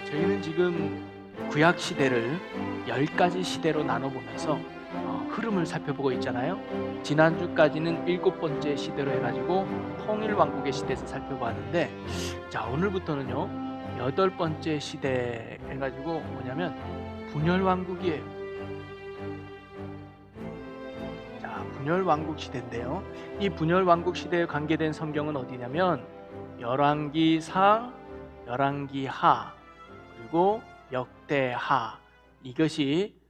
저희는 지금 구약 시대를 10가지 시대로 나눠보면서 흐름을 살펴보고 있잖아요. 지난주까지는 7번째 시대로 해가지고 통일왕국의 시대에서 살펴봤는데, 자, 오늘부터는요 8번째 시대 해가지고 뭐냐면 분열왕국이에요. 자, 분열왕국 시대인데요, 이 분열왕국 시대에 관계된 성경은 어디냐면 열왕기상, 열왕기하, 그리고 역대하, 이것이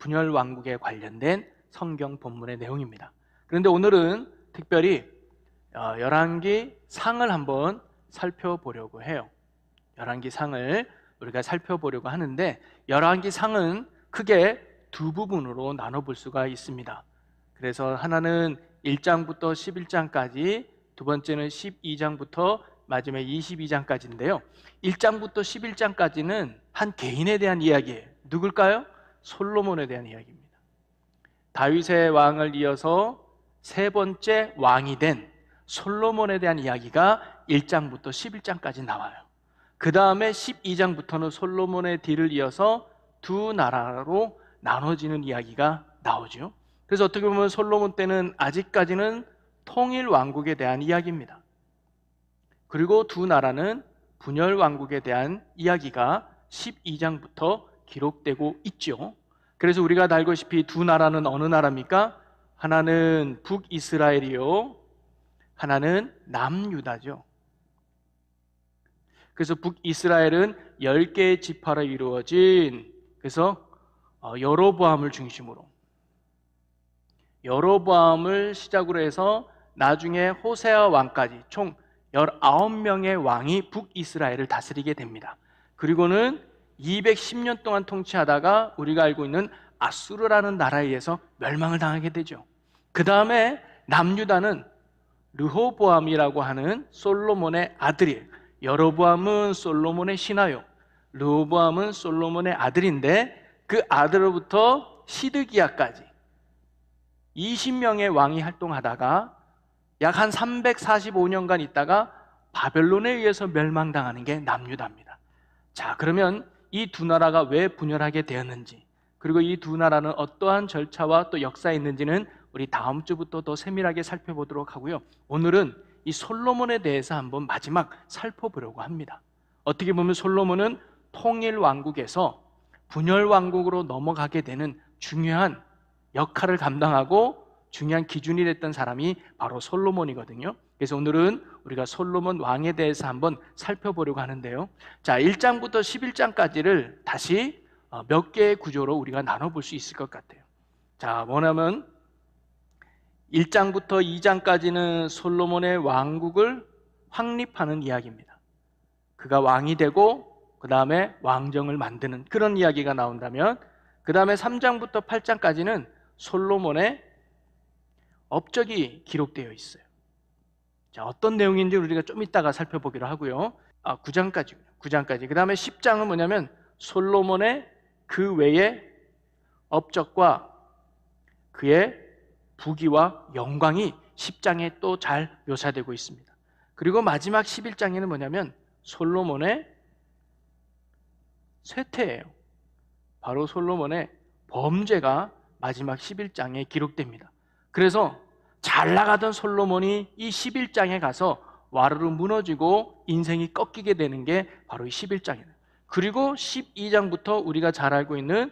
분열왕국에 관련된 성경 본문의 내용입니다. 그런데 오늘은 특별히 열왕기상을 한번 살펴보려고 해요. 열왕기상을 우리가 살펴보려고 하는데, 열왕기상은 크게 두 부분으로 나눠볼 수가 있습니다. 그래서 하나는 1장부터 11장까지, 두 번째는 12장부터 마지막에 22장까지인데요 1장부터 11장까지는 한 개인에 대한 이야기예요. 누굴까요? 솔로몬에 대한 이야기입니다. 다윗의 왕을 이어서 세 번째 왕이 된 솔로몬에 대한 이야기가 1장부터 11장까지 나와요. 그 다음에 12장부터는 솔로몬의 뒤를 이어서 두 나라로 나눠지는 이야기가 나오죠. 그래서 어떻게 보면 솔로몬 때는 아직까지는 통일왕국에 대한 이야기입니다. 그리고 두 나라는 분열왕국에 대한 이야기가 12장부터 기록되고 있죠. 그래서 우리가 알고있다시피 두 나라는 어느 나라입니까? 하나는 북이스라엘이요, 하나는 남유다죠. 그래서 북이스라엘은 10개의 지파로 이루어진, 그래서 여로보암을 중심으로, 여로보암을 시작으로 해서 나중에 호세아 왕까지 총 19명의 왕이 북이스라엘을 다스리게 됩니다. 그리고는 210년 동안 통치하다가 우리가 알고 있는 아수르라는 나라에 의해서 멸망을 당하게 되죠. 그 다음에 남유다는 르호보암이라고 하는 솔로몬의 아들이에요. 여로보암은 솔로몬의 신하요, 르호보암은 솔로몬의 아들인데, 그 아들로부터 시드기야까지 20명의 왕이 활동하다가 약 한 345년간 있다가 바벨론에 의해서 멸망당하는 게 남유다입니다. 자, 그러면 이 두 나라가 왜 분열하게 되었는지, 그리고 이 두 나라는 어떠한 절차와 또 역사가 있는지는 우리 다음 주부터 더 세밀하게 살펴보도록 하고요. 오늘은 이 솔로몬에 대해서 한번 마지막 살펴보려고 합니다. 어떻게 보면 솔로몬은 통일왕국에서 분열왕국으로 넘어가게 되는 중요한 역할을 감당하고 중요한 기준이 됐던 사람이 바로 솔로몬이거든요. 그래서 오늘은 우리가 솔로몬 왕에 대해서 한번 살펴보려고 하는데요. 자, 1장부터 11장까지를 다시 몇 개의 구조로 우리가 나눠볼 수 있을 것 같아요. 자, 뭐냐면 1장부터 2장까지는 솔로몬의 왕국을 확립하는 이야기입니다. 그가 왕이 되고 그 다음에 왕정을 만드는 그런 이야기가 나온다면, 그 다음에 3장부터 8장까지는 솔로몬의 업적이 기록되어 있어요. 자, 어떤 내용인지 우리가 좀 이따가 살펴보기로 하고요. 9장까지. 그 다음에 10장은 뭐냐면 솔로몬의 그 외의 업적과 그의 부귀와 영광이 10장에 또 잘 묘사되고 있습니다. 그리고 마지막 11장에는 뭐냐면 솔로몬의 쇠퇴예요. 바로 솔로몬의 범죄가 마지막 11장에 기록됩니다. 그래서 잘 나가던 솔로몬이 이 11장에 가서 와르르 무너지고 인생이 꺾이게 되는 게 바로 이 11장이에요. 그리고 12장부터 우리가 잘 알고 있는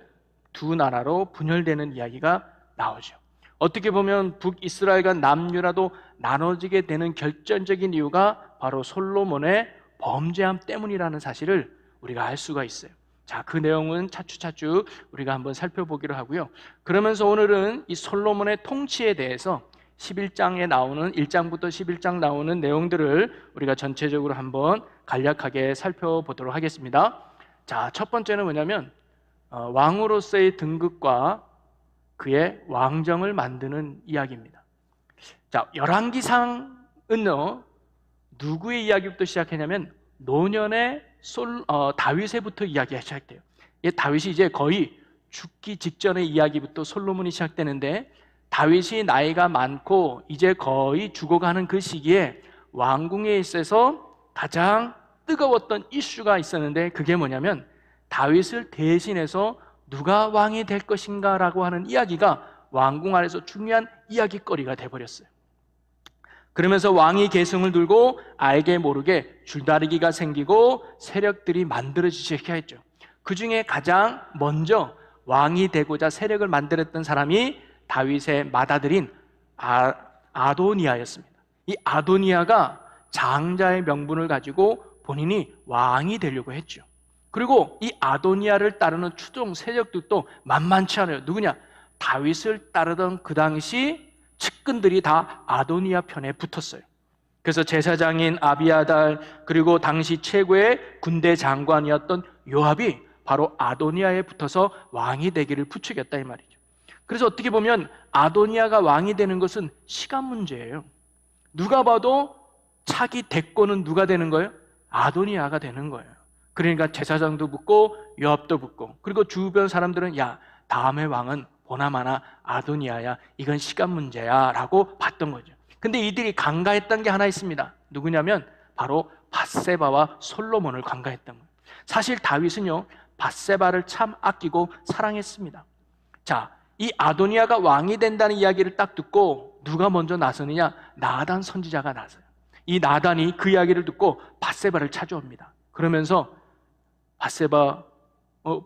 두 나라로 분열되는 이야기가 나오죠. 어떻게 보면 북이스라엘과 남유다도 나눠지게 되는 결정적인 이유가 바로 솔로몬의 범죄함 때문이라는 사실을 우리가 알 수가 있어요. 자, 그 내용은 차츰차츰 우리가 한번 살펴보기로 하고요. 그러면서 오늘은 이 솔로몬의 통치에 대해서 11장에 나오는 1장부터 11장 나오는 내용들을 우리가 전체적으로 한번 간략하게 살펴보도록 하겠습니다. 자, 첫 번째는 뭐냐면 왕으로서의 등극과 그의 왕정을 만드는 이야기입니다. 자, 열왕기상은요 누구의 이야기부터 시작했냐면 노년의 다윗에부터 이야기가 시작돼요. 다윗이 이제 거의 죽기 직전의 이야기부터 솔로몬이 시작되는데, 다윗이 나이가 많고 이제 거의 죽어가는 그 시기에 왕궁에 있어서 가장 뜨거웠던 이슈가 있었는데, 그게 뭐냐면 다윗을 대신해서 누가 왕이 될 것인가 라고 하는 이야기가 왕궁 안에서 중요한 이야기거리가 돼버렸어요. 그러면서 왕이 계승을 들고 알게 모르게 줄다리기가 생기고 세력들이 만들어지기 시작했죠. 그 중에 가장 먼저 왕이 되고자 세력을 만들었던 사람이 다윗의 맏아들인 아도니아였습니다. 이 아도니아가 장자의 명분을 가지고 본인이 왕이 되려고 했죠. 그리고 이 아도니아를 따르는 추종 세력들도 만만치 않아요. 누구냐? 다윗을 따르던 그 당시 측근들이 다 아도니아 편에 붙었어요. 그래서 제사장인 아비아달, 그리고 당시 최고의 군대 장관이었던 요압이 바로 아도니아에 붙어서 왕이 되기를 부추겼다 이 말이죠. 그래서 어떻게 보면 아도니아가 왕이 되는 것은 시간 문제예요. 누가 봐도 차기 대권은 누가 되는 거예요? 아도니아가 되는 거예요. 그러니까 제사장도 붙고 요압도 붙고, 그리고 주변 사람들은 야, 다음의 왕은 보나마나 아도니아야, 이건 시간 문제야 라고 봤던 거죠. 근데 이들이 간과했던 게 하나 있습니다. 누구냐면 바로 밧세바와 솔로몬을 간과했던 거예요. 사실 다윗은요, 밧세바를 참 아끼고 사랑했습니다. 자, 이 아도니아가 왕이 된다는 이야기를 딱 듣고 누가 먼저 나서느냐? 나단 선지자가 나서요. 이 나단이 그 이야기를 듣고 밧세바를 찾아옵니다. 그러면서 밧세바,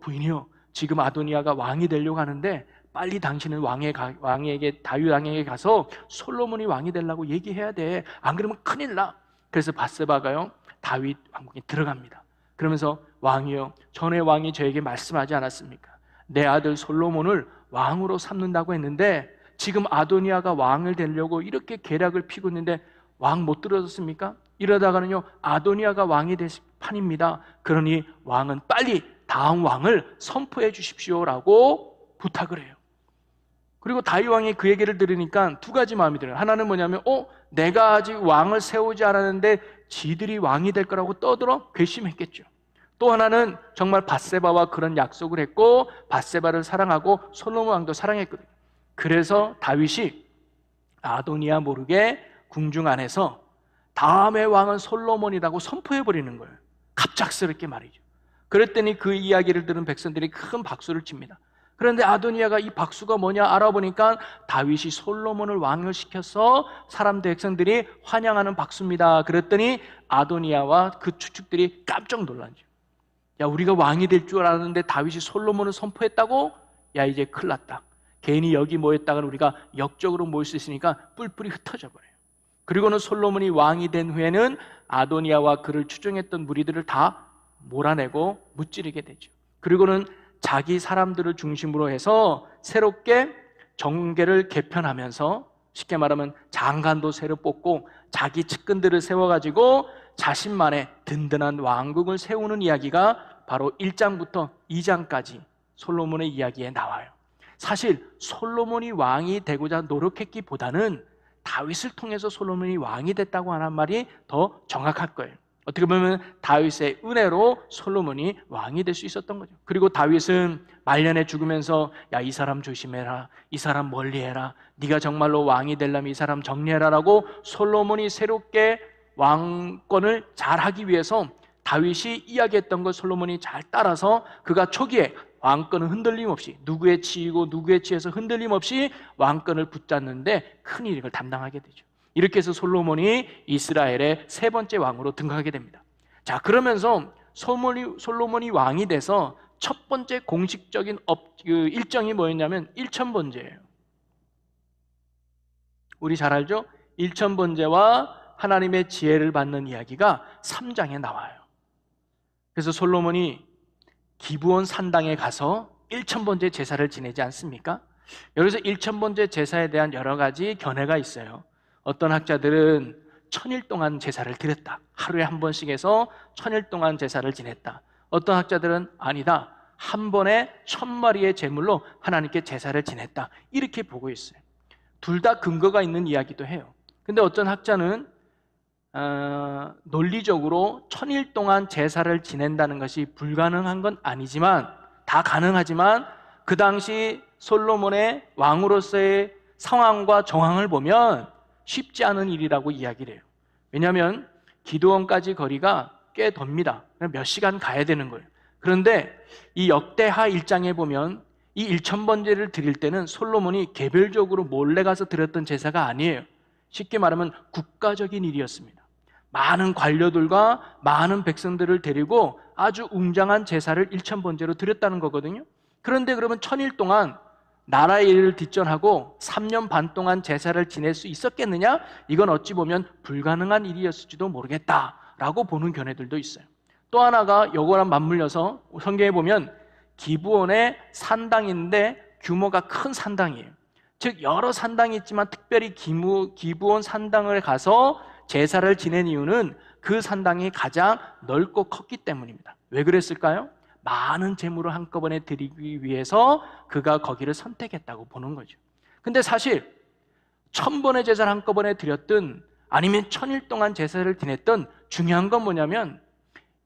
부인이요, 지금 아도니아가 왕이 되려고 하는데 빨리 당신은 왕에게, 다윗 왕에게 가서 솔로몬이 왕이 되려고 얘기해야 돼. 안 그러면 큰일 나. 그래서 밧세바가요, 다윗 왕궁에 들어갑니다. 그러면서 왕이요, 전에 왕이 저에게 말씀하지 않았습니까? 내 아들 솔로몬을 왕으로 삼는다고 했는데 지금 아도니아가 왕을 되려고 이렇게 계략을 피고 있는데 왕 못 들어줬습니까? 이러다가는요, 아도니아가 왕이 될 판입니다. 그러니 왕은 빨리 다음 왕을 선포해 주십시오라고 부탁을 해요. 그리고 다윗 왕이 그 얘기를 들으니까 두 가지 마음이 들어요. 하나는 뭐냐면 내가 아직 왕을 세우지 않았는데 지들이 왕이 될 거라고 떠들어 괘씸했겠죠. 또 하나는 정말 밧세바와 그런 약속을 했고 밧세바를 사랑하고 솔로몬 왕도 사랑했거든요. 그래서 다윗이 아도니아 모르게 궁중 안에서 다음의 왕은 솔로몬이라고 선포해버리는 거예요. 갑작스럽게 말이죠. 그랬더니 그 이야기를 들은 백성들이 큰 박수를 칩니다. 그런데 아도니아가 이 박수가 뭐냐 알아보니까 다윗이 솔로몬을 왕을 시켜서 사람 백성들이 환영하는 박수입니다. 그랬더니 아도니아와 그 추측들이 깜짝 놀란죠. 야, 우리가 왕이 될 줄 알았는데 다윗이 솔로몬을 선포했다고? 야, 이제 큰일 났다. 괜히 여기 모였다가 우리가 역적으로 모일 수 있으니까 뿔뿔이 흩어져 버려요. 그리고는 솔로몬이 왕이 된 후에는 아도니아와 그를 추종했던 무리들을 다 몰아내고 무찌르게 되죠. 그리고는 자기 사람들을 중심으로 해서 새롭게 정계를 개편하면서, 쉽게 말하면 장관도 새로 뽑고 자기 측근들을 세워가지고 자신만의 든든한 왕국을 세우는 이야기가 바로 1장부터 2장까지 솔로몬의 이야기에 나와요. 사실 솔로몬이 왕이 되고자 노력했기보다는 다윗을 통해서 솔로몬이 왕이 됐다고 하는 말이 더 정확할 거예요. 어떻게 보면 다윗의 은혜로 솔로몬이 왕이 될 수 있었던 거죠. 그리고 다윗은 말년에 죽으면서 야, 이 사람 조심해라, 이 사람 멀리해라, 네가 정말로 왕이 되려면 이 사람 정리해라 라고 솔로몬이 새롭게 왕권을 잘하기 위해서 다윗이 이야기했던 걸 솔로몬이 잘 따라서 그가 초기에 왕권은 흔들림 없이, 누구의 치이고 누구의 치에서 흔들림 없이 왕권을 붙잡는데 큰 일을 담당하게 되죠. 이렇게 해서 솔로몬이 이스라엘의 세 번째 왕으로 등극하게 됩니다. 자, 그러면서 솔로몬이 왕이 돼서 첫 번째 공식적인 일정이 뭐였냐면 일천번제예요. 우리 잘 알죠? 일천번제와 하나님의 지혜를 받는 이야기가 3장에 나와요. 그래서 솔로몬이 기브온 산당에 가서 일천번제 제사를 지내지 않습니까? 여기서 일천번제 제사에 대한 여러 가지 견해가 있어요. 어떤 학자들은 1000일 동안 제사를 드렸다, 하루에 한 번씩 해서 1000일 동안 제사를 지냈다. 어떤 학자들은 아니다, 한 번에 1000마리의 제물로 하나님께 제사를 지냈다, 이렇게 보고 있어요. 둘 다 근거가 있는 이야기도 해요. 근데 어떤 학자는 논리적으로 1000일 동안 제사를 지낸다는 것이 불가능한 건 아니지만, 다 가능하지만 그 당시 솔로몬의 왕으로서의 상황과 정황을 보면 쉽지 않은 일이라고 이야기를 해요. 왜냐하면 기드온까지 거리가 꽤 돕니다. 몇 시간 가야 되는 거예요. 그런데 이 역대하 1장에 보면 이 1000번제를 드릴 때는 솔로몬이 개별적으로 몰래 가서 드렸던 제사가 아니에요. 쉽게 말하면 국가적인 일이었습니다. 많은 관료들과 많은 백성들을 데리고 아주 웅장한 제사를 1000번제로 드렸다는 거거든요. 그런데 그러면 1000일 동안 나라의 일을 뒷전하고 3년 반 동안 제사를 지낼 수 있었겠느냐? 이건 어찌 보면 불가능한 일이었을지도 모르겠다라고 보는 견해들도 있어요. 또 하나가 요거랑 맞물려서 성경에 보면 기브온의 산당인데 규모가 큰 산당이에요. 즉 여러 산당이 있지만 특별히 기브온 산당을 가서 제사를 지낸 이유는 그 산당이 가장 넓고 컸기 때문입니다. 왜 그랬을까요? 많은 제물을 한꺼번에 드리기 위해서 그가 거기를 선택했다고 보는 거죠. 근데 사실 1000번의 제사를 한꺼번에 드렸든 아니면 1000일 동안 제사를 지냈던 중요한 건 뭐냐면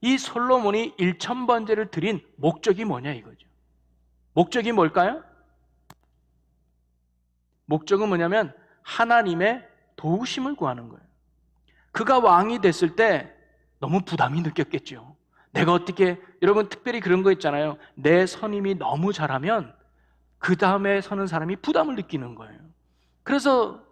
이 솔로몬이 1000번제를 드린 목적이 뭐냐 이거죠. 목적이 뭘까요? 목적은 뭐냐면 하나님의 도우심을 구하는 거예요. 그가 왕이 됐을 때 너무 부담이 느꼈겠죠. 내가 어떻게, 여러분 특별히 그런 거 있잖아요. 내 선임이 너무 잘하면 그 다음에 서는 사람이 부담을 느끼는 거예요. 그래서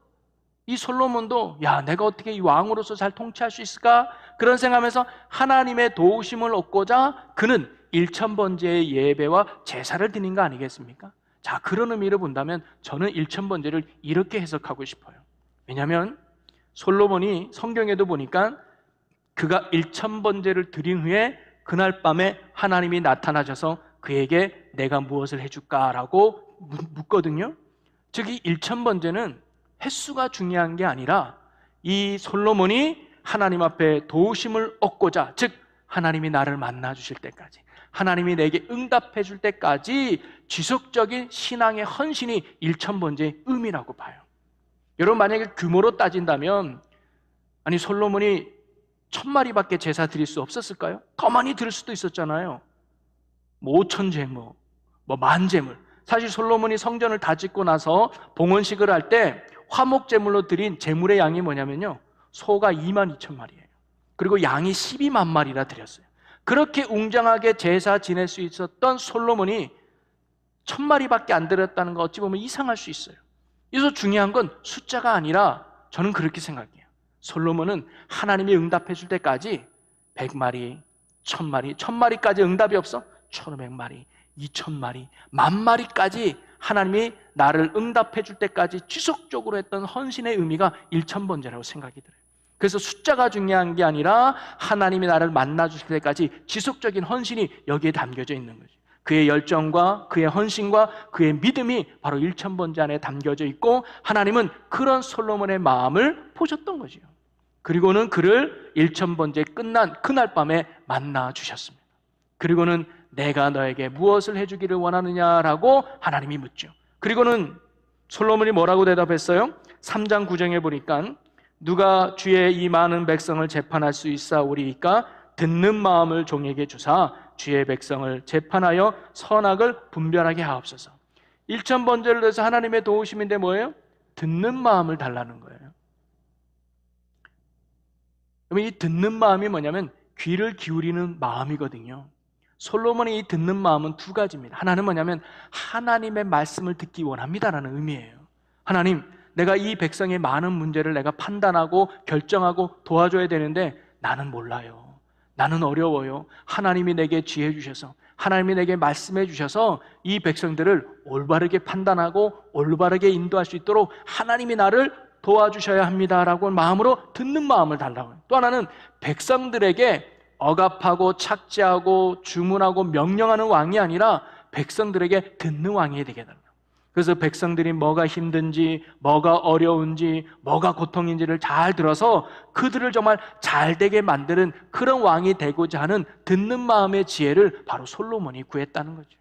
이 솔로몬도 내가 어떻게 이 왕으로서 잘 통치할 수 있을까? 그런 생각하면서 하나님의 도우심을 얻고자 그는 1000번제의 예배와 제사를 드린 거 아니겠습니까? 자, 그런 의미로 본다면 저는 1000번제를 이렇게 해석하고 싶어요. 왜냐하면 솔로몬이 성경에도 보니까 그가 1000번제를 드린 후에 그날 밤에 하나님이 나타나셔서 그에게 내가 무엇을 해줄까라고 묻거든요. 즉 이 1000번제는 횟수가 중요한 게 아니라 이 솔로몬이 하나님 앞에 도우심을 얻고자, 즉 하나님이 나를 만나 주실 때까지, 하나님이 내게 응답해 줄 때까지 지속적인 신앙의 헌신이 1000번제의 의미라고 봐요. 여러분 만약에 규모로 따진다면 아니 솔로몬이 1000마리밖에 제사 드릴 수 없었을까요? 더 많이 드릴 수도 있었잖아요. 5000제물, 10,000제물. 사실 솔로몬이 성전을 다 짓고 나서 봉헌식을 할 때 화목제물로 드린 제물의 양이 뭐냐면요, 소가 22,000마리예요. 그리고 양이 12만 마리나 드렸어요. 그렇게 웅장하게 제사 지낼 수 있었던 솔로몬이 1000마리밖에 안 드렸다는 거 어찌 보면 이상할 수 있어요. 그래서 중요한 건 숫자가 아니라 저는 그렇게 생각해요. 솔로몬은 하나님이 응답해 줄 때까지 100마리, 1000마리, 1000마리까지 응답이 없어? 1500마리, 2000마리, 10,000마리까지 하나님이 나를 응답해 줄 때까지 지속적으로 했던 헌신의 의미가 1000번제라고 생각이 들어요. 그래서 숫자가 중요한 게 아니라 하나님이 나를 만나 주실 때까지 지속적인 헌신이 여기에 담겨져 있는 거죠. 그의 열정과 그의 헌신과 그의 믿음이 바로 1000번제 안에 담겨져 있고 하나님은 그런 솔로몬의 마음을 보셨던 거죠. 그리고는 그를 1000번제 끝난 그날 밤에 만나 주셨습니다. 그리고는 내가 너에게 무엇을 해주기를 원하느냐라고 하나님이 묻죠. 그리고는 솔로몬이 뭐라고 대답했어요? 3장 9절에 보니까 누가 주의 이 많은 백성을 재판할 수 있사오리이까 듣는 마음을 종에게 주사 주의 백성을 재판하여 선악을 분별하게 하옵소서. 1000번제를 해서 하나님의 도우심인데 뭐예요? 듣는 마음을 달라는 거예요. 그러면 이 듣는 마음이 뭐냐면 귀를 기울이는 마음이거든요. 솔로몬이 이 듣는 마음은 두 가지입니다. 하나는 뭐냐면 하나님의 말씀을 듣기 원합니다라는 의미예요. 하나님, 내가 이 백성의 많은 문제를 내가 판단하고 결정하고 도와줘야 되는데 나는 몰라요. 나는 어려워요. 하나님이 내게 지혜 주셔서, 하나님이 내게 말씀해 주셔서 이 백성들을 올바르게 판단하고 올바르게 인도할 수 있도록 하나님이 나를 도와주셔야 합니다라고 마음으로 듣는 마음을 달라고 해요. 또 하나는 백성들에게 억압하고 착지하고 주문하고 명령하는 왕이 아니라 백성들에게 듣는 왕이 되게 달라요. 그래서 백성들이 뭐가 힘든지, 뭐가 어려운지, 뭐가 고통인지를 잘 들어서 그들을 정말 잘 되게 만드는 그런 왕이 되고자 하는 듣는 마음의 지혜를 바로 솔로몬이 구했다는 거죠.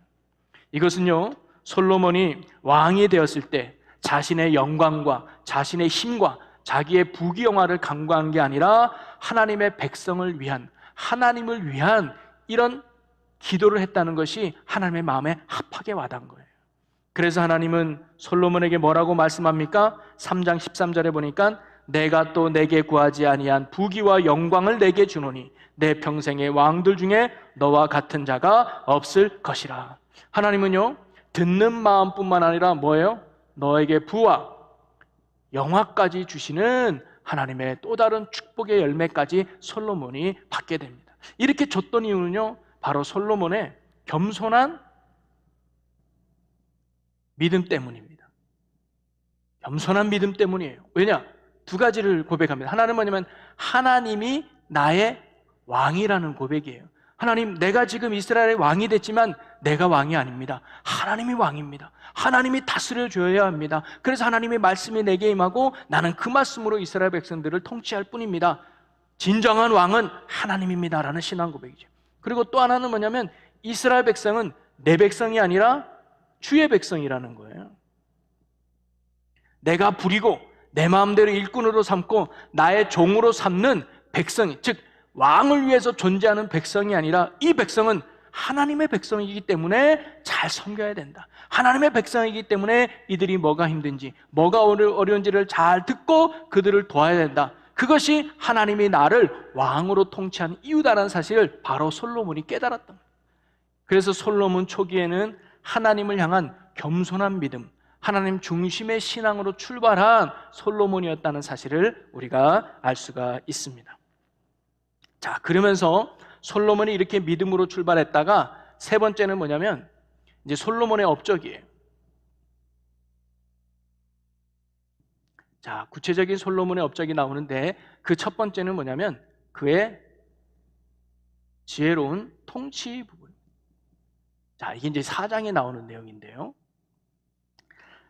이것은요, 솔로몬이 왕이 되었을 때 자신의 영광과 자신의 힘과 자기의 부귀영화를 강구한 게 아니라 하나님의 백성을 위한, 하나님을 위한 이런 기도를 했다는 것이 하나님의 마음에 합하게 와닿은 거예요. 그래서 하나님은 솔로몬에게 뭐라고 말씀합니까? 3장 13절에 보니까 내가 또 내게 구하지 아니한 부귀와 영광을 내게 주노니 내 평생의 왕들 중에 너와 같은 자가 없을 것이라. 하나님은요, 듣는 마음뿐만 아니라 뭐예요? 너에게 부와 영화까지 주시는 하나님의 또 다른 축복의 열매까지 솔로몬이 받게 됩니다. 이렇게 줬던 이유는요, 바로 솔로몬의 겸손한 믿음 때문입니다. 겸손한 믿음 때문이에요. 왜냐? 두 가지를 고백합니다. 하나는 뭐냐면 하나님이 나의 왕이라는 고백이에요. 하나님, 내가 지금 이스라엘의 왕이 됐지만 내가 왕이 아닙니다. 하나님이 왕입니다. 하나님이 다스려 줘야 합니다. 그래서 하나님의 말씀이 내게 임하고 나는 그 말씀으로 이스라엘 백성들을 통치할 뿐입니다. 진정한 왕은 하나님입니다라는 신앙 고백이죠. 그리고 또 하나는 뭐냐면 이스라엘 백성은 내 백성이 아니라 주의 백성이라는 거예요. 내가 부리고 내 마음대로 일꾼으로 삼고 나의 종으로 삼는 백성이, 즉 왕을 위해서 존재하는 백성이 아니라 이 백성은 하나님의 백성이기 때문에 잘 섬겨야 된다. 하나님의 백성이기 때문에 이들이 뭐가 힘든지 뭐가 어려운지를 잘 듣고 그들을 도와야 된다. 그것이 하나님이 나를 왕으로 통치한 이유다라는 사실을 바로 솔로몬이 깨달았던 거예요. 그래서 솔로몬 초기에는 하나님을 향한 겸손한 믿음, 하나님 중심의 신앙으로 출발한 솔로몬이었다는 사실을 우리가 알 수가 있습니다. 자, 그러면서 솔로몬이 이렇게 믿음으로 출발했다가 세 번째는 뭐냐면 이제 솔로몬의 업적이에요. 자, 구체적인 솔로몬의 업적이 나오는데 그 첫 번째는 뭐냐면 그의 지혜로운 통치 부분. 자, 이게 이제 4장에 나오는 내용인데요.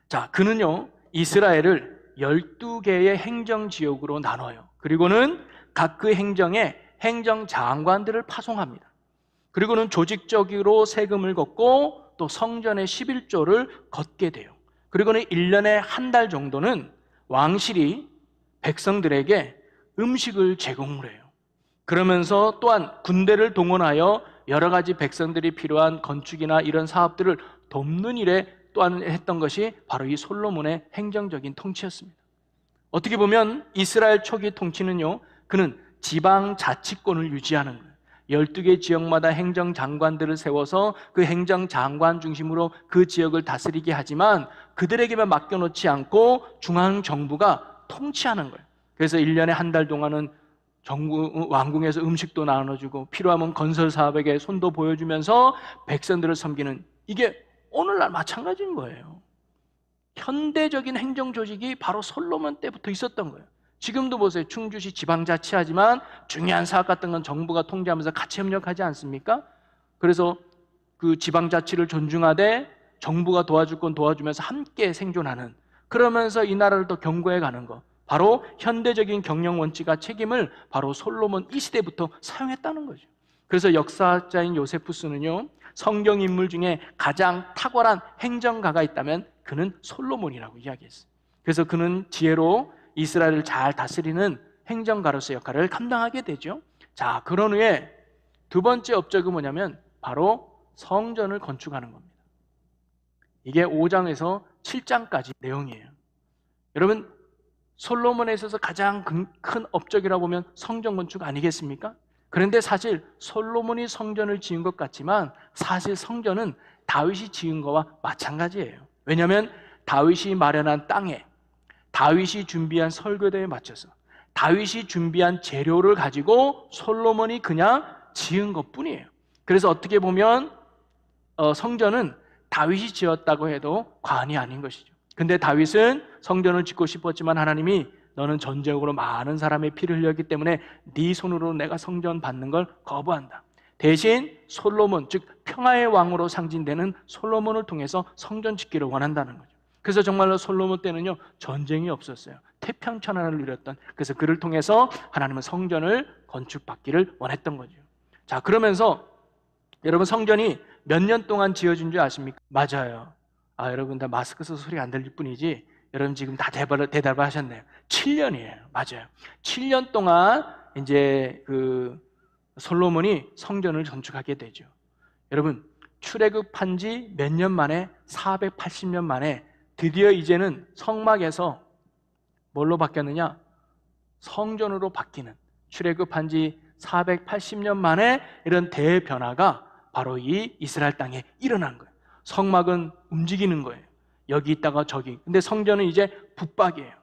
자, 그는요, 이스라엘을 12개의 행정지역으로 나눠요. 그리고는 각 그 행정에 행정장관들을 파송합니다. 그리고는 조직적으로 세금을 걷고 또 성전의 11조를 걷게 돼요. 그리고는 1년에 한 달 정도는 왕실이 백성들에게 음식을 제공을 해요. 그러면서 또한 군대를 동원하여 여러 가지 백성들이 필요한 건축이나 이런 사업들을 돕는 일에 또한 했던 것이 바로 이 솔로몬의 행정적인 통치였습니다. 어떻게 보면 이스라엘 초기 통치는요, 그는 지방 자치권을 유지하는 거예요. 12개 지역마다 행정장관들을 세워서 그 행정장관 중심으로 그 지역을 다스리게 하지만 그들에게만 맡겨놓지 않고 중앙정부가 통치하는 거예요. 그래서 1년에 한 달 동안은 왕궁에서 음식도 나눠주고 필요하면 건설 사업에게 손도 보여주면서 백성들을 섬기는, 이게 오늘날 마찬가지인 거예요. 현대적인 행정 조직이 바로 솔로몬 때부터 있었던 거예요. 지금도 보세요. 충주시 지방자치하지만 중요한 사업 같은 건 정부가 통제하면서 같이 협력하지 않습니까? 그래서 그 지방자치를 존중하되 정부가 도와줄 건 도와주면서 함께 생존하는, 그러면서 이 나라를 더 견고해 가는 거, 바로 현대적인 경영 원칙과 책임을 바로 솔로몬 이 시대부터 사용했다는 거죠. 그래서 역사학자인 요세푸스는요, 성경 인물 중에 가장 탁월한 행정가가 있다면 그는 솔로몬이라고 이야기했어요. 그래서 그는 지혜로 이스라엘을 잘 다스리는 행정가로서 역할을 감당하게 되죠. 자, 그런 후에 두 번째 업적은 뭐냐면 바로 성전을 건축하는 겁니다. 이게 5장에서 7장까지 내용이에요. 여러분, 솔로몬에 있어서 가장 큰 업적이라고 보면 성전 건축 아니겠습니까? 그런데 사실 솔로몬이 성전을 지은 것 같지만 사실 성전은 다윗이 지은 거와 마찬가지예요. 왜냐하면 다윗이 마련한 땅에 다윗이 준비한 설교대에 맞춰서 다윗이 준비한 재료를 가지고 솔로몬이 그냥 지은 것뿐이에요. 그래서 어떻게 보면 성전은 다윗이 지었다고 해도 과언이 아닌 것이죠. 근데 다윗은 성전을 짓고 싶었지만 하나님이 너는 전적으로 많은 사람의 피를 흘렸기 때문에 네 손으로 내가 성전 받는 걸 거부한다. 대신 솔로몬, 즉 평화의 왕으로 상징되는 솔로몬을 통해서 성전 짓기를 원한다는 거죠. 그래서 정말로 솔로몬 때는요, 전쟁이 없었어요. 태평천안을 누렸던, 그래서 그를 통해서 하나님은 성전을 건축받기를 원했던 거죠. 자, 그러면서 여러분, 성전이 몇 년 동안 지어진 줄 아십니까? 맞아요. 여러분 다 마스크 써서 소리가 안 들릴 뿐이지 여러분 지금 다 대답을 하셨네요. 7년이에요. 맞아요. 7년 동안 이제 그 솔로몬이 성전을 건축하게 되죠. 여러분, 출애굽한 지 몇 년 만에, 480년 만에 드디어 이제는 성막에서 뭘로 바뀌었느냐? 성전으로 바뀌는, 출애굽한 지 480년 만에 이런 대변화가 바로 이 이스라엘 땅에 일어난 거예요. 성막은 움직이는 거예요. 여기 있다가 저기. 근데 성전은 이제 붙박이에요.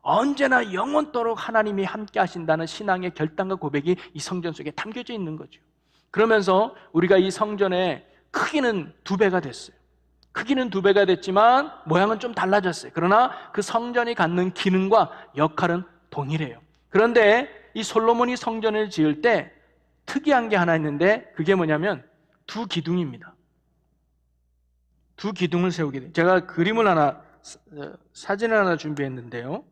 언제나 영원토록 하나님이 함께 하신다는 신앙의 결단과 고백이 이 성전 속에 담겨져 있는 거죠. 그러면서 우리가 이 성전의 크기는 2배가 됐어요. 크기는 2배가 됐지만 모양은 좀 달라졌어요. 그러나 그 성전이 갖는 기능과 역할은 동일해요. 그런데 이 솔로몬이 성전을 지을 때 특이한 게 하나 있는데, 그게 뭐냐면 2기둥입니다. 2기둥을 세우게 돼요. 제가 그림을 하나, 사진을 하나 준비했는데요.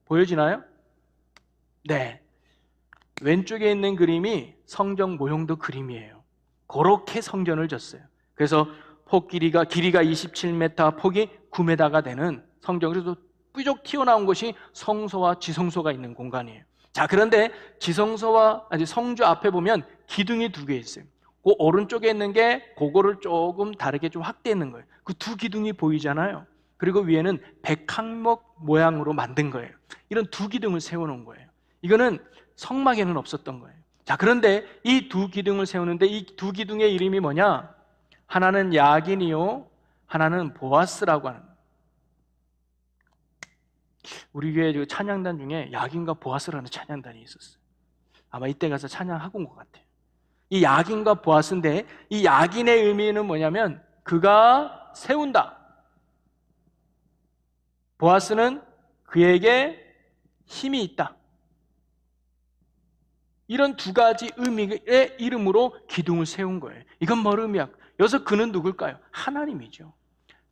보여지나요? 네. 왼쪽에 있는 그림이 성전 모형도 그림이에요. 그렇게 성전을 졌어요. 그래서 폭 길이가 27m, 폭이 9m가 되는 성전. 그래서 뾰족 튀어나온 것이 성소와 지성소가 있는 공간이에요. 자, 그런데 지성소와 성주 앞에 보면 기둥이 2개 있어요. 그 오른쪽에 있는 게 그거를 조금 다르게 좀 확대했는 거예요. 그 2기둥이 보이잖아요. 그리고 위에는 백항목 모양으로 만든 거예요. 이런 2기둥을 세워놓은 거예요. 이거는 성막에는 없었던 거예요. 자, 그런데 이 2기둥을 세우는데 이 2기둥의 이름이 뭐냐? 하나는 야긴이요, 하나는 보아스라고 하는 거예요. 우리 교회 찬양단 중에 야긴과 보아스라는 찬양단이 있었어요. 아마 이때 가서 찬양하고 온 것 같아요. 이 야긴과 보아스인데, 이 야긴의 의미는 뭐냐면 그가 세운다. 보아스는 그에게 힘이 있다. 이런 2가지 의미의 이름으로 기둥을 세운 거예요. 이건 뭘 의미할까? 여기서 그는 누굴까요? 하나님이죠.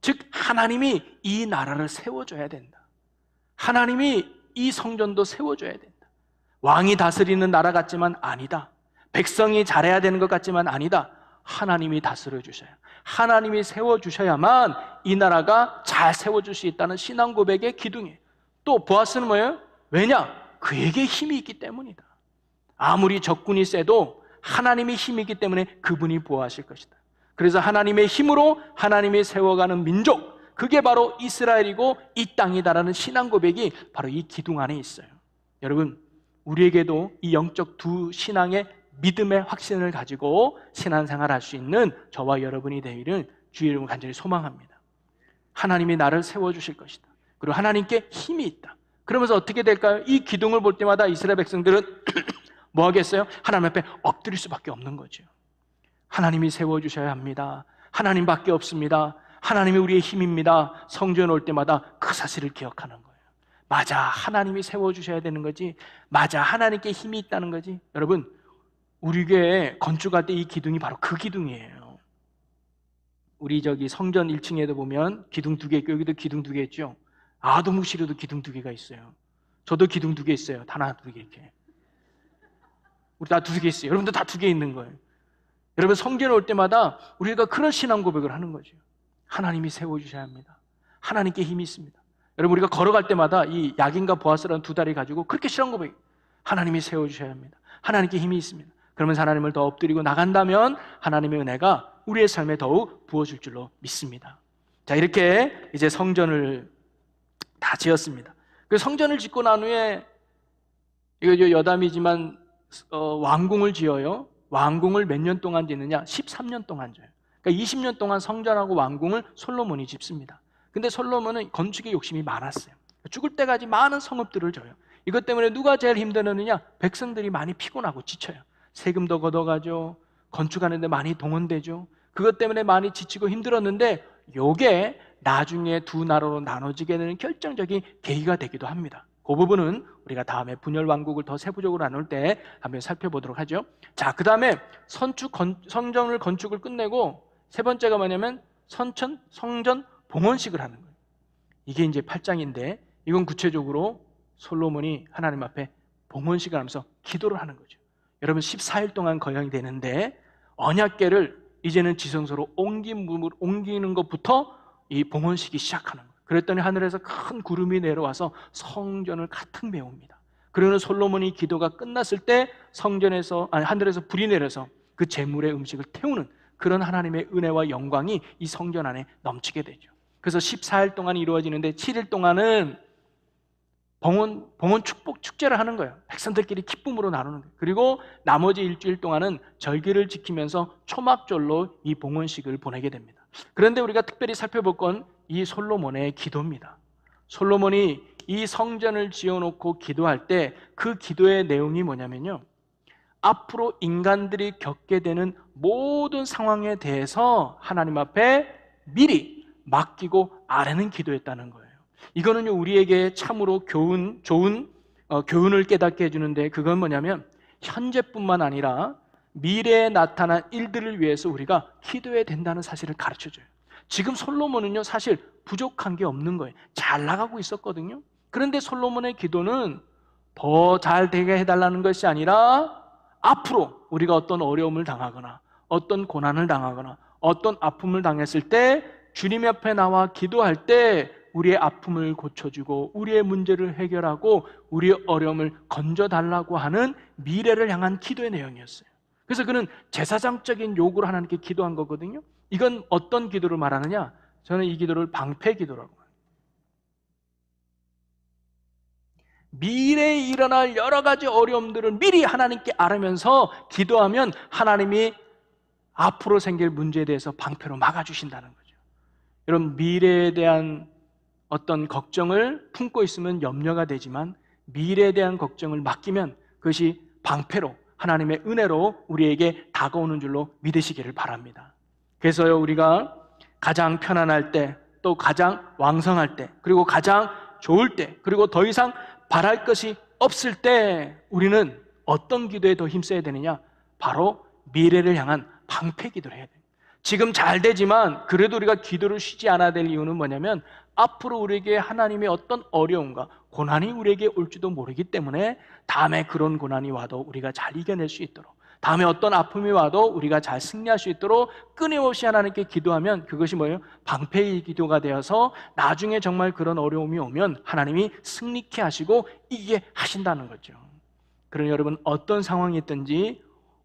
즉 하나님이 이 나라를 세워줘야 된다. 하나님이 이 성전도 세워줘야 된다. 왕이 다스리는 나라 같지만 아니다. 백성이 잘해야 되는 것 같지만 아니다. 하나님이 다스려 주셔야, 하나님이 세워주셔야만 이 나라가 잘 세워줄 수 있다는 신앙 고백의 기둥이에요. 또 보아스는 뭐예요? 왜냐? 그에게 힘이 있기 때문이다. 아무리 적군이 세도 하나님이 힘이 있기 때문에 그분이 보호하실 것이다. 그래서 하나님의 힘으로 하나님이 세워가는 민족, 그게 바로 이스라엘이고 이 땅이다라는 신앙 고백이 바로 이 기둥 안에 있어요. 여러분, 우리에게도 이 영적 2 신앙의 믿음의 확신을 가지고 신앙생활 할 수 있는 저와 여러분이 되기를 주의 이름으로 간절히 소망합니다. 하나님이 나를 세워주실 것이다. 그리고 하나님께 힘이 있다. 그러면서 어떻게 될까요? 이 기둥을 볼 때마다 이스라엘 백성들은 뭐 하겠어요? 하나님 앞에 엎드릴 수밖에 없는 거죠. 하나님이 세워주셔야 합니다. 하나님밖에 없습니다. 하나님이 우리의 힘입니다. 성전 올 때마다 그 사실을 기억하는 거예요. 맞아, 하나님이 세워주셔야 되는 거지. 맞아, 하나님께 힘이 있다는 거지. 여러분, 우리 교회 건축할 때 이 기둥이 바로 그 기둥이에요. 우리 성전 1층에도 보면 기둥 2개 있고, 여기도 기둥 2개 있죠. 아도무실에도 기둥 2개가 있어요. 저도 기둥 2개 있어요. 하나, 2개 이렇게. 우리 다 2개 있어요. 여러분도 다 2개 있는 거예요. 여러분, 성전에 올 때마다 우리가 그런 신앙 고백을 하는 거죠. 하나님이 세워주셔야 합니다. 하나님께 힘이 있습니다. 여러분, 우리가 걸어갈 때마다 이 야긴과 보아스라는 2 다리 가지고 그렇게 신앙 고백, 하나님이 세워주셔야 합니다. 하나님께 힘이 있습니다. 그러면서 하나님을 더 엎드리고 나간다면 하나님의 은혜가 우리의 삶에 더욱 부어질 줄로 믿습니다. 자, 이렇게 이제 성전을 다 지었습니다. 그 성전을 짓고 난 후에, 이거 여담이지만 왕궁을 지어요. 왕궁을 몇 년 동안 짓느냐? 13년 동안 져요. 그러니까 20년 동안 성전하고 왕궁을 솔로몬이 짓습니다. 근데 솔로몬은 건축에 욕심이 많았어요. 죽을 때까지 많은 성읍들을 져요. 이것 때문에 누가 제일 힘들었느냐? 백성들이 많이 피곤하고 지쳐요. 세금도 걷어가죠. 건축하는데 많이 동원되죠. 그것 때문에 많이 지치고 힘들었는데, 요게 나중에 2 나라로 나눠지게 되는 결정적인 계기가 되기도 합니다. 그 부분은 우리가 다음에 분열 왕국을 더 세부적으로 나눌 때 한번 살펴보도록 하죠. 자, 그 다음에 성전을 건축을 끝내고 3번째가 뭐냐면 성전 봉헌식을 하는 거예요. 이게 이제 8장인데, 이건 구체적으로 솔로몬이 하나님 앞에 봉헌식을 하면서 기도를 하는 거죠. 여러분, 14일 동안 거행이 되는데, 언약궤를 이제는 지성소로 옮기는 것부터 이 봉헌식이 시작하는 거예요. 그랬더니 하늘에서 큰 구름이 내려와서 성전을 가득 메웁니다. 그러는 솔로몬이 기도가 끝났을 때 하늘에서 불이 내려서 그 제물의 음식을 태우는 그런 하나님의 은혜와 영광이 이 성전 안에 넘치게 되죠. 그래서 14일 동안 이루어지는데 7일 동안은 봉헌 축복 축제를 하는 거예요. 백성들끼리 기쁨으로 나누는 거예요. 그리고 나머지 일주일 동안은 절기를 지키면서 초막절로 이 봉헌식을 보내게 됩니다. 그런데 우리가 특별히 살펴볼 건 이 솔로몬의 기도입니다. 솔로몬이 이 성전을 지어놓고 기도할 때 그 기도의 내용이 뭐냐면요, 앞으로 인간들이 겪게 되는 모든 상황에 대해서 하나님 앞에 미리 맡기고 아뢰는 기도였다는 거예요. 이거는 우리에게 참으로 좋은 교훈을 깨닫게 해주는데, 그건 뭐냐면 현재뿐만 아니라 미래에 나타난 일들을 위해서 우리가 기도해야 된다는 사실을 가르쳐줘요. 지금 솔로몬은요, 사실 부족한 게 없는 거예요. 잘 나가고 있었거든요. 그런데 솔로몬의 기도는 더 잘 되게 해달라는 것이 아니라 앞으로 우리가 어떤 어려움을 당하거나 어떤 고난을 당하거나 어떤 아픔을 당했을 때 주님 옆에 나와 기도할 때 우리의 아픔을 고쳐주고 우리의 문제를 해결하고 우리의 어려움을 건져달라고 하는 미래를 향한 기도의 내용이었어요. 그래서 그는 제사장적인 요구를 하나님께 기도한 거거든요. 이건 어떤 기도를 말하느냐? 저는 이 기도를 방패 기도라고 합니다. 미래에 일어날 여러 가지 어려움들을 미리 하나님께 아뢰면서 기도하면 하나님이 앞으로 생길 문제에 대해서 방패로 막아주신다는 거죠. 여러분, 미래에 대한 어떤 걱정을 품고 있으면 염려가 되지만 미래에 대한 걱정을 맡기면 그것이 방패로, 하나님의 은혜로 우리에게 다가오는 줄로 믿으시기를 바랍니다. 그래서요, 우리가 가장 편안할 때, 또 가장 왕성할 때, 그리고 가장 좋을 때, 그리고 더 이상 바랄 것이 없을 때 우리는 어떤 기도에 더 힘써야 되느냐? 바로 미래를 향한 방패 기도를 해야 돼요. 지금 잘 되지만 그래도 우리가 기도를 쉬지 않아야 될 이유는 뭐냐면 앞으로 우리에게 하나님의 어떤 어려움과 고난이 우리에게 올지도 모르기 때문에 다음에 그런 고난이 와도 우리가 잘 이겨낼 수 있도록, 다음에 어떤 아픔이 와도 우리가 잘 승리할 수 있도록 끊임없이 하나님께 기도하면 그것이 뭐예요? 방패의 기도가 되어서 나중에 정말 그런 어려움이 오면 하나님이 승리케 하시고 이기게 하신다는 거죠. 그러니 여러분, 어떤 상황이 있든지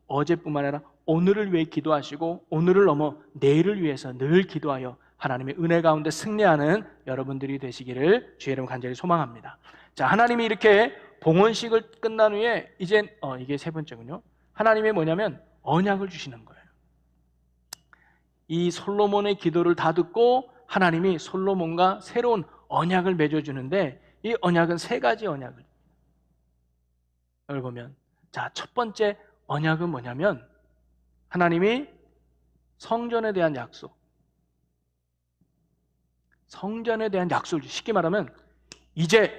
어제뿐만 아니라 오늘을 위해 기도하시고 오늘을 넘어 내일을 위해서 늘 기도하여 하나님의 은혜 가운데 승리하는 여러분들이 되시기를 주의 이름 간절히 소망합니다. 자, 하나님이 이렇게 봉헌식을 끝난 후에 이제 이게 세 번째군요. 하나님이 뭐냐면 언약을 주시는 거예요. 이 솔로몬의 기도를 다 듣고 하나님이 솔로몬과 새로운 언약을 맺어주는데 이 언약은 세 가지 언약을 보면, 자, 첫 번째 언약은 뭐냐면 하나님이 성전에 대한 약속, 성전에 대한 약속을, 쉽게 말하면 이제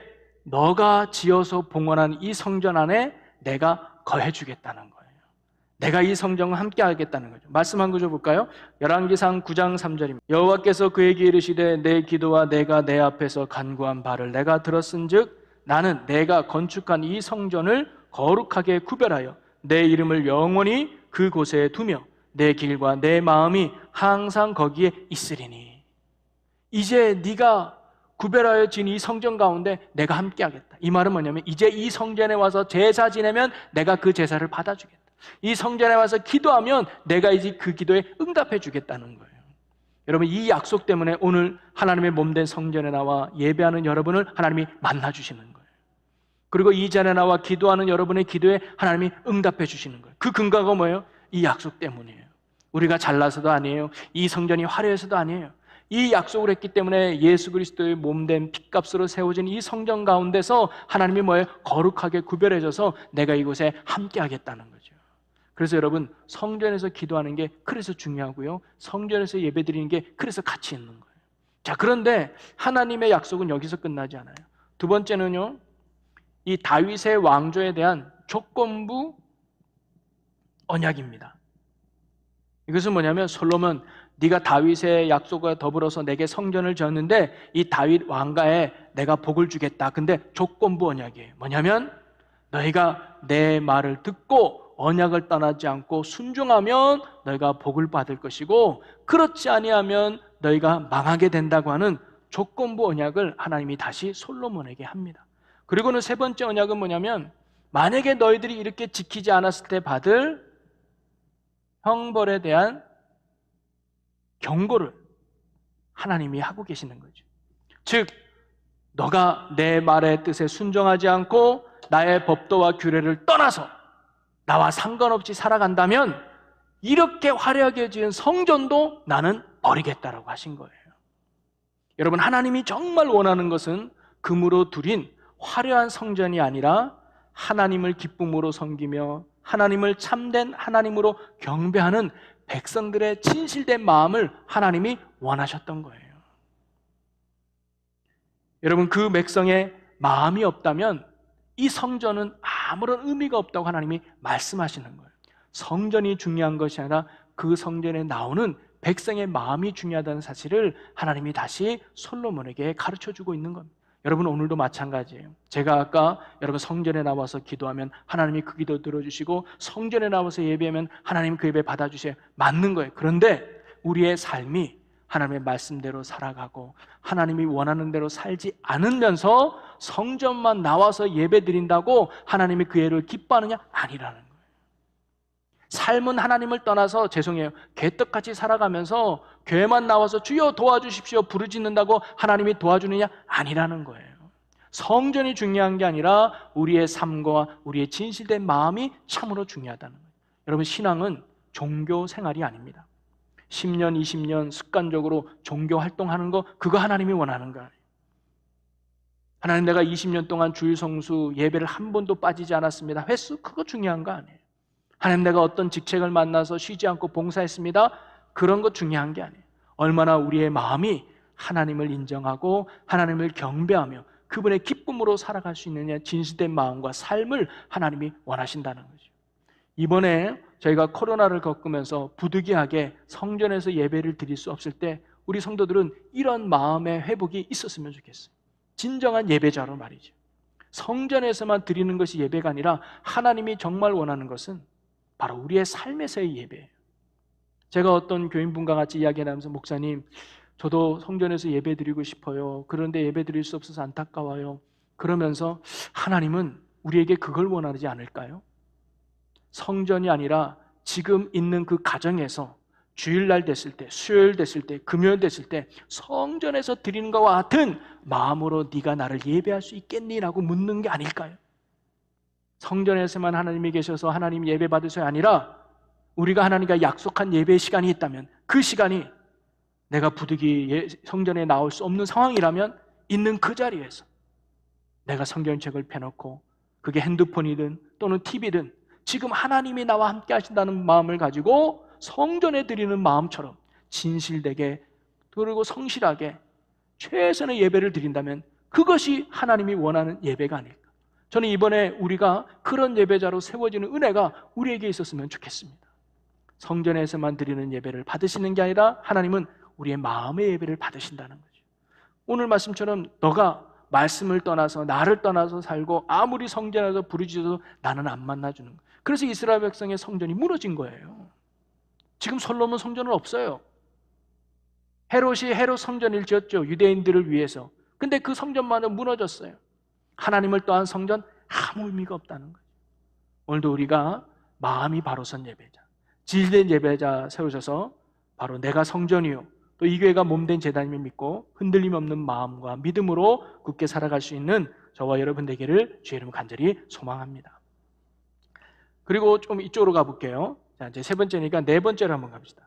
너가 지어서 봉헌한 이 성전 안에 내가 거해주겠다는 거예요. 내가 이 성전과 함께 하겠다는 거죠. 말씀 한 구절 볼까요? 열왕기상 9장 3절입니다. 여호와께서 그에게 이르시되 내 기도와 내가 내 앞에서 간구한 바를 내가 들었은즉 나는 내가 건축한 이 성전을 거룩하게 구별하여 내 이름을 영원히 그곳에 두며 내 길과 내 마음이 항상 거기에 있으리니. 이제 네가 구별하여 진 이 성전 가운데 내가 함께 하겠다. 이 말은 뭐냐면 이제 이 성전에 와서 제사 지내면 내가 그 제사를 받아주겠다. 이 성전에 와서 기도하면 내가 이제 그 기도에 응답해 주겠다는 거예요. 여러분, 이 약속 때문에 오늘 하나님의 몸된 성전에 나와 예배하는 여러분을 하나님이 만나주시는 거예요. 그리고 이 자리에 나와 기도하는 여러분의 기도에 하나님이 응답해 주시는 거예요. 그 근거가 뭐예요? 이 약속 때문이에요. 우리가 잘나서도 아니에요. 이 성전이 화려해서도 아니에요. 이 약속을 했기 때문에 예수 그리스도의 몸된 핏값으로 세워진 이 성전 가운데서 하나님이 뭐예요? 거룩하게 구별해져서 내가 이곳에 함께 하겠다는 거죠. 그래서 여러분, 성전에서 기도하는 게 그래서 중요하고요, 성전에서 예배드리는 게 그래서 가치 있는 거예요. 자, 그런데 하나님의 약속은 여기서 끝나지 않아요. 두 번째는요, 이 다윗의 왕조에 대한 조건부 언약입니다. 이것은 뭐냐면 솔로몬, 네가 다윗의 약속과 더불어서 내게 성전을 지었는데 이 다윗 왕가에 내가 복을 주겠다. 근데 조건부 언약이에요. 뭐냐면 너희가 내 말을 듣고 언약을 떠나지 않고 순종하면 너희가 복을 받을 것이고 그렇지 아니하면 너희가 망하게 된다고 하는 조건부 언약을 하나님이 다시 솔로몬에게 합니다. 그리고는 세 번째 언약은 뭐냐면 만약에 너희들이 이렇게 지키지 않았을 때 받을 형벌에 대한 경고를 하나님이 하고 계시는 거죠. 즉, 너가 내 말의 뜻에 순종하지 않고 나의 법도와 규례를 떠나서 나와 상관없이 살아간다면 이렇게 화려하게 지은 성전도 나는 버리겠다라고 하신 거예요. 여러분, 하나님이 정말 원하는 것은 금으로 두린 화려한 성전이 아니라 하나님을 기쁨으로 섬기며 하나님을 참된 하나님으로 경배하는 백성들의 진실된 마음을 하나님이 원하셨던 거예요. 여러분, 그 백성의 마음이 없다면 이 성전은 아무런 의미가 없다고 하나님이 말씀하시는 거예요. 성전이 중요한 것이 아니라 그 성전에 나오는 백성의 마음이 중요하다는 사실을 하나님이 다시 솔로몬에게 가르쳐주고 있는 겁니다. 여러분, 오늘도 마찬가지예요. 제가 아까 여러분 성전에 나와서 기도하면 하나님이 그 기도 들어주시고 성전에 나와서 예배하면 하나님 그 예배 받아주세요. 맞는 거예요. 그런데 우리의 삶이 하나님의 말씀대로 살아가고 하나님이 원하는 대로 살지 않으면서 성전만 나와서 예배 드린다고 하나님이 그 예를 기뻐하느냐? 아니라는 거예요. 삶은 하나님을 떠나서 죄송해요, 개떡같이 살아가면서 교회만 나와서 주여 도와주십시오 부르짖는다고 하나님이 도와주느냐? 아니라는 거예요. 성전이 중요한 게 아니라 우리의 삶과 우리의 진실된 마음이 참으로 중요하다는 거예요. 여러분, 신앙은 종교 생활이 아닙니다. 10년, 20년 습관적으로 종교 활동하는 거, 그거 하나님이 원하는 거예요. 하나님, 내가 20년 동안 주일 성수 예배를 한 번도 빠지지 않았습니다. 횟수, 그거 중요한 거 아니에요. 하나님, 내가 어떤 직책을 만나서 쉬지 않고 봉사했습니다. 그런 거 중요한 게 아니에요. 얼마나 우리의 마음이 하나님을 인정하고 하나님을 경배하며 그분의 기쁨으로 살아갈 수 있느냐, 진실된 마음과 삶을 하나님이 원하신다는 거죠. 이번에 저희가 코로나를 겪으면서 부득이하게 성전에서 예배를 드릴 수 없을 때 우리 성도들은 이런 마음의 회복이 있었으면 좋겠어요. 진정한 예배자로 말이죠. 성전에서만 드리는 것이 예배가 아니라 하나님이 정말 원하는 것은 바로 우리의 삶에서의 예배예요. 제가 어떤 교인분과 같이 이야기하면서, 목사님, 저도 성전에서 예배 드리고 싶어요. 그런데 예배 드릴 수 없어서 안타까워요. 그러면서 하나님은 우리에게 그걸 원하지 않을까요? 성전이 아니라 지금 있는 그 가정에서 주일날 됐을 때, 수요일 됐을 때, 금요일 됐을 때 성전에서 드리는 것과 같은 마음으로 네가 나를 예배할 수 있겠니? 라고 묻는 게 아닐까요? 성전에서만 하나님이 계셔서 하나님 예배 받으셔야 아니라 우리가 하나님과 약속한 예배의 시간이 있다면 그 시간이 내가 부득이 성전에 나올 수 없는 상황이라면 있는 그 자리에서 내가 성경책을 펴놓고, 그게 핸드폰이든 또는 TV든 지금 하나님이 나와 함께 하신다는 마음을 가지고 성전에 드리는 마음처럼 진실되게 그리고 성실하게 최선의 예배를 드린다면 그것이 하나님이 원하는 예배가 아닐까. 저는 이번에 우리가 그런 예배자로 세워지는 은혜가 우리에게 있었으면 좋겠습니다. 성전에서만 드리는 예배를 받으시는 게 아니라 하나님은 우리의 마음의 예배를 받으신다는 거죠. 오늘 말씀처럼 너가 말씀을 떠나서 나를 떠나서 살고 아무리 성전에서 부르짖어도 나는 안 만나주는 거예요. 그래서 이스라엘 백성의 성전이 무너진 거예요. 지금 솔로몬 성전은 없어요. 헤롯이 헤롯 성전을 지었죠, 유대인들을 위해서. 근데 그 성전만은 무너졌어요. 하나님을 떠난 성전 아무 의미가 없다는 거죠. 오늘도 우리가 마음이 바로 선 예배자, 진실된 예배자 세우셔서 바로 내가 성전이요 또 이 교회가 몸된 제단임을 믿고 흔들림 없는 마음과 믿음으로 굳게 살아갈 수 있는 저와 여러분 되기를 주의 이름으로 간절히 소망합니다. 그리고 좀 이쪽으로 가볼게요. 자, 이제 세 번째니까 네 번째로 한번 갑시다.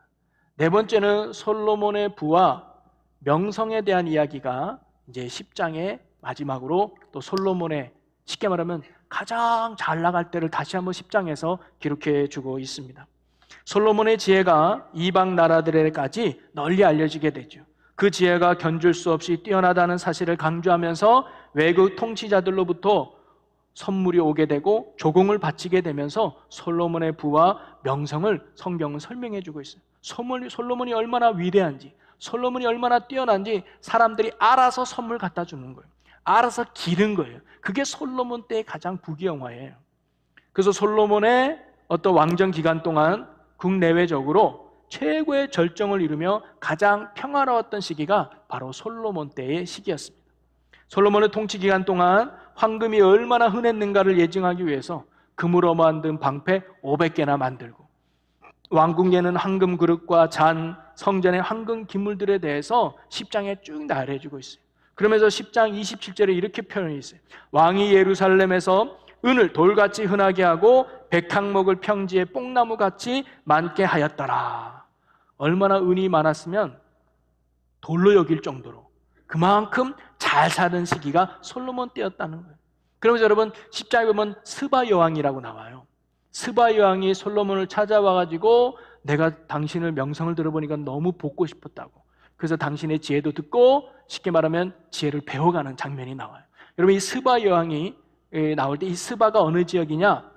네 번째는 솔로몬의 부와 명성에 대한 이야기가 이제 10장의 마지막으로 또 솔로몬의, 쉽게 말하면 가장 잘 나갈 때를 다시 한번 10장에서 기록해 주고 있습니다. 솔로몬의 지혜가 이방 나라들에까지 널리 알려지게 되죠. 그 지혜가 견줄 수 없이 뛰어나다는 사실을 강조하면서 외국 통치자들로부터 선물이 오게 되고 조공을 바치게 되면서 솔로몬의 부와 명성을 성경은 설명해 주고 있어요. 솔로몬이 얼마나 위대한지, 솔로몬이 얼마나 뛰어난지 사람들이 알아서 선물 갖다 주는 거예요. 알아서 기른 거예요. 그게 솔로몬 때의 가장 부귀영화예요. 그래서 솔로몬의 어떤 왕정 기간 동안 국내외적으로 최고의 절정을 이루며 가장 평화로웠던 시기가 바로 솔로몬 때의 시기였습니다. 솔로몬의 통치 기간 동안 황금이 얼마나 흔했는가를 예증하기 위해서 금으로 만든 방패 500개나 만들고, 왕궁에는 황금 그릇과 잔, 성전의 황금 기물들에 대해서 10장에 쭉 나열해주고 있어요. 그러면서 10장 27절에 이렇게 표현이 있어요. 왕이 예루살렘에서 은을 돌같이 흔하게 하고 백항목을 평지에 뽕나무같이 많게 하였더라. 얼마나 은이 많았으면 돌로 여길 정도로 그만큼 잘 사는 시기가 솔로몬 때였다는 거예요. 그러면서 여러분 10장에 보면 스바 여왕이라고 나와요. 스바 여왕이 솔로몬을 찾아와가지고 내가 당신을 명성을 들어보니까 너무 돕고 싶었다고. 그래서 당신의 지혜도 듣고 쉽게 말하면 지혜를 배워가는 장면이 나와요. 여러분 이 스바 여왕이 나올 때 이 스바가 어느 지역이냐?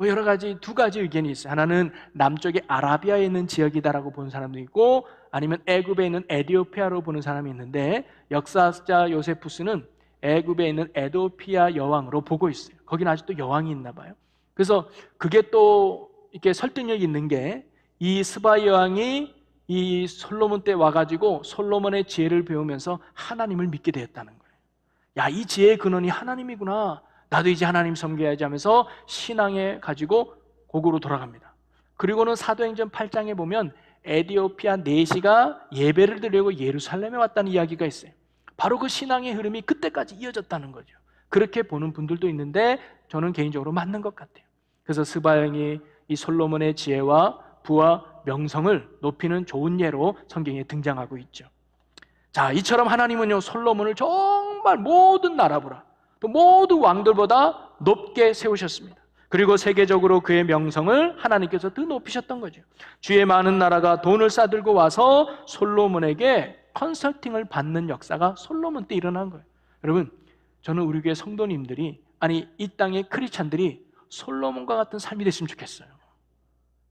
여러 가지 두 가지 의견이 있어요. 하나는 남쪽의 아라비아에 있는 지역이다라고 보는 사람도 있고 아니면 애굽에 있는 에디오피아로 보는 사람이 있는데 역사학자 요세푸스는 애굽에 있는 에디오피아 여왕으로 보고 있어요. 거기는 아직도 여왕이 있나 봐요. 그래서 그게 또 이렇게 설득력이 있는 게 이 스바 여왕이 이 솔로몬 때 와가지고 솔로몬의 지혜를 배우면서 하나님을 믿게 되었다는 거예요. 야, 이 지혜의 근원이 하나님이구나. 나도 이제 하나님 섬겨야지 하면서 신앙에 가지고 고국으로 돌아갑니다. 그리고는 사도행전 8장에 보면 에디오피아 내시가 예배를 드리려고 예루살렘에 왔다는 이야기가 있어요. 바로 그 신앙의 흐름이 그때까지 이어졌다는 거죠. 그렇게 보는 분들도 있는데 저는 개인적으로 맞는 것 같아요. 그래서 스바 여왕이 이 솔로몬의 지혜와 부와 명성을 높이는 좋은 예로 성경에 등장하고 있죠. 자, 이처럼 하나님은요 솔로몬을 정말 모든 나라보다 또 모든 왕들보다 높게 세우셨습니다. 그리고 세계적으로 그의 명성을 하나님께서 더 높이셨던 거죠. 주의 많은 나라가 돈을 싸들고 와서 솔로몬에게 컨설팅을 받는 역사가 솔로몬 때 일어난 거예요. 여러분, 저는 우리 교회 성도님들이 아니 이 땅의 크리스찬들이 솔로몬과 같은 삶이 됐으면 좋겠어요.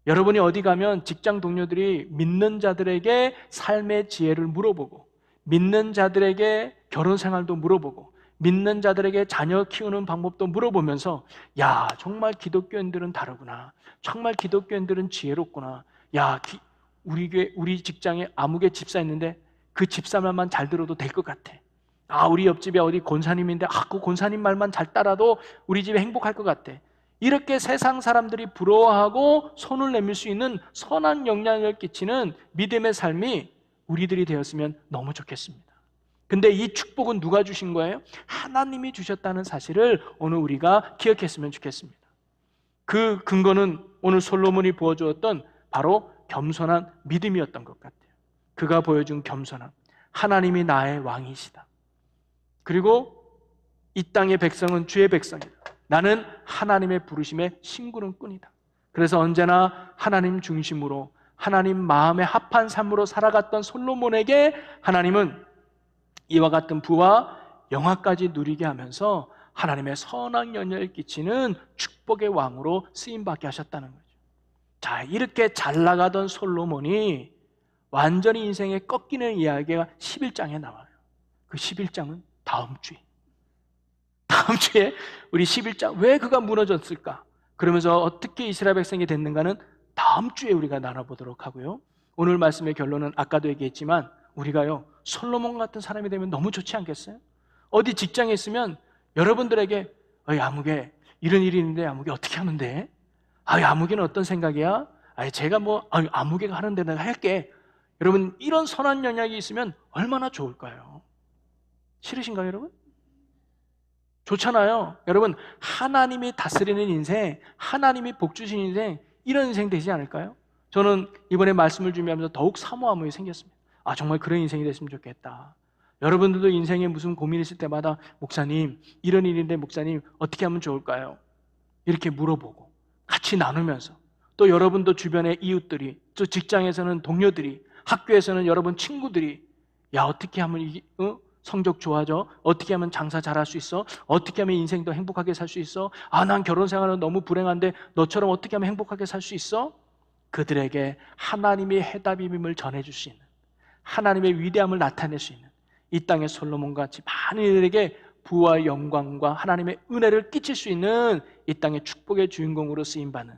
여러분이 어디 가면 직장 동료들이 믿는 자들에게 삶의 지혜를 물어보고 믿는 자들에게 결혼 생활도 물어보고 믿는 자들에게 자녀 키우는 방법도 물어보면서 야, 정말 기독교인들은 다르구나. 정말 기독교인들은 지혜롭구나. 야, 우리 교회 우리 직장에 아무개 집사 있는데 그 집사 말만 잘 들어도 될 것 같아. 아, 우리 옆집에 어디 권사님인데 그 권사님 말만 잘 따라도 우리 집에 행복할 것 같아. 이렇게 세상 사람들이 부러워하고 손을 내밀 수 있는 선한 영향을 끼치는 믿음의 삶이 우리들이 되었으면 너무 좋겠습니다. 근데 이 축복은 누가 주신 거예요? 하나님이 주셨다는 사실을 오늘 우리가 기억했으면 좋겠습니다. 그 근거는 오늘 솔로몬이 보여주었던 바로 겸손한 믿음이었던 것 같아요. 그가 보여준 겸손함. 하나님이 나의 왕이시다. 그리고 이 땅의 백성은 주의 백성이다. 나는 하나님의 부르심에 심구름꾼이다. 그래서 언제나 하나님 중심으로 하나님 마음에 합한 삶으로 살아갔던 솔로몬에게 하나님은 이와 같은 부와 영화까지 누리게 하면서 하나님의 선한 영향을 끼치는 축복의 왕으로 쓰임받게 하셨다는 거죠. 자, 이렇게 잘 나가던 솔로몬이 완전히 인생에 꺾이는 이야기가 11장에 나와요. 그 11장은 다음 주에 우리 11장 왜 그가 무너졌을까? 그러면서 어떻게 이스라엘 백성이 됐는가는 다음 주에 우리가 나눠보도록 하고요. 오늘 말씀의 결론은 아까도 얘기했지만 우리가요 솔로몬 같은 사람이 되면 너무 좋지 않겠어요? 어디 직장에 있으면 여러분들에게 아무개 이런 일이 있는데 아무개 어떻게 하면 돼? 아무개는 어떤 생각이야? 제가 아무개가 하는 대로 내가 할게. 여러분 이런 선한 영향이 있으면 얼마나 좋을까요? 싫으신가요 여러분? 좋잖아요. 여러분 하나님이 다스리는 인생, 하나님이 복 주신 인생, 이런 인생 되지 않을까요? 저는 이번에 말씀을 준비하면서 더욱 사모함이 생겼습니다. 정말 그런 인생이 됐으면 좋겠다. 여러분들도 인생에 무슨 고민이 있을 때마다 목사님 이런 일인데 목사님 어떻게 하면 좋을까요? 이렇게 물어보고 같이 나누면서 또 여러분도 주변의 이웃들이 또 직장에서는 동료들이 학교에서는 여러분 친구들이 야 어떻게 하면 성적 좋아져? 어떻게 하면 장사 잘할 수 있어? 어떻게 하면 인생 더 행복하게 살 수 있어? 난 결혼 생활은 너무 불행한데 너처럼 어떻게 하면 행복하게 살 수 있어? 그들에게 하나님의 해답임을 전해줄 수 있는 하나님의 위대함을 나타낼 수 있는 이 땅의 솔로몬과 같이 많은 이들에게 부와 영광과 하나님의 은혜를 끼칠 수 있는 이 땅의 축복의 주인공으로 쓰임받는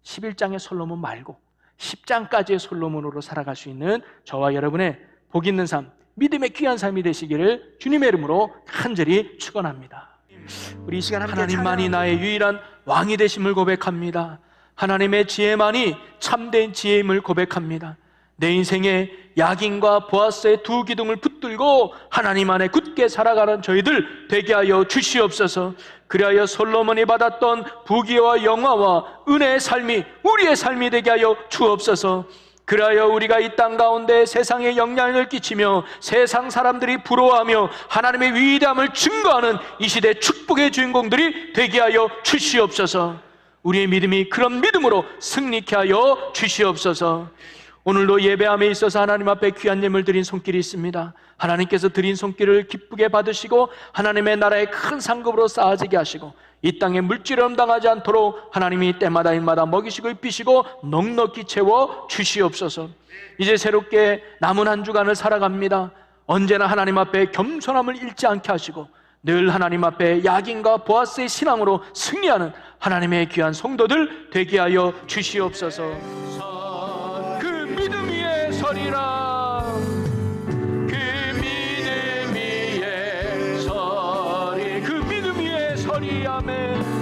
11장의 솔로몬 말고 10장까지의 솔로몬으로 살아갈 수 있는 저와 여러분의 복 있는 삶, 믿음의 귀한 삶이 되시기를 주님의 이름으로 간절히 축원합니다. 우리 이 시간 하나님만이 나의 유일한 왕이 되심을 고백합니다. 하나님의 지혜만이 참된 지혜임을 고백합니다. 내 인생에 야긴과 보아스의 두 기둥을 붙들고 하나님 안에 굳게 살아가는 저희들 되게 하여 주시옵소서. 그리하여 솔로몬이 받았던 부귀와 영화와 은혜의 삶이 우리의 삶이 되게 하여 주옵소서. 그리하여 우리가 이 땅 가운데 세상에 영향을 끼치며 세상 사람들이 부러워하며 하나님의 위대함을 증거하는 이 시대 축복의 주인공들이 되게 하여 주시옵소서. 우리의 믿음이 그런 믿음으로 승리케 하여 주시옵소서. 오늘도 예배함에 있어서 하나님 앞에 귀한 예물 드린 손길이 있습니다. 하나님께서 드린 손길을 기쁘게 받으시고 하나님의 나라의 큰 상급으로 쌓아지게 하시고 이 땅에 물질을 당하지 않도록 하나님이 때마다 일마다 먹이시고 입히시고 넉넉히 채워 주시옵소서. 이제 새롭게 남은 한 주간을 살아갑니다. 언제나 하나님 앞에 겸손함을 잃지 않게 하시고 늘 하나님 앞에 야긴과 보아스의 신앙으로 승리하는 하나님의 귀한 성도들 되게 하여 주시옵소서. 그 믿음 위에 서리라. 그 믿음 위에 서리. 그 믿음 위에 서리. 아멘.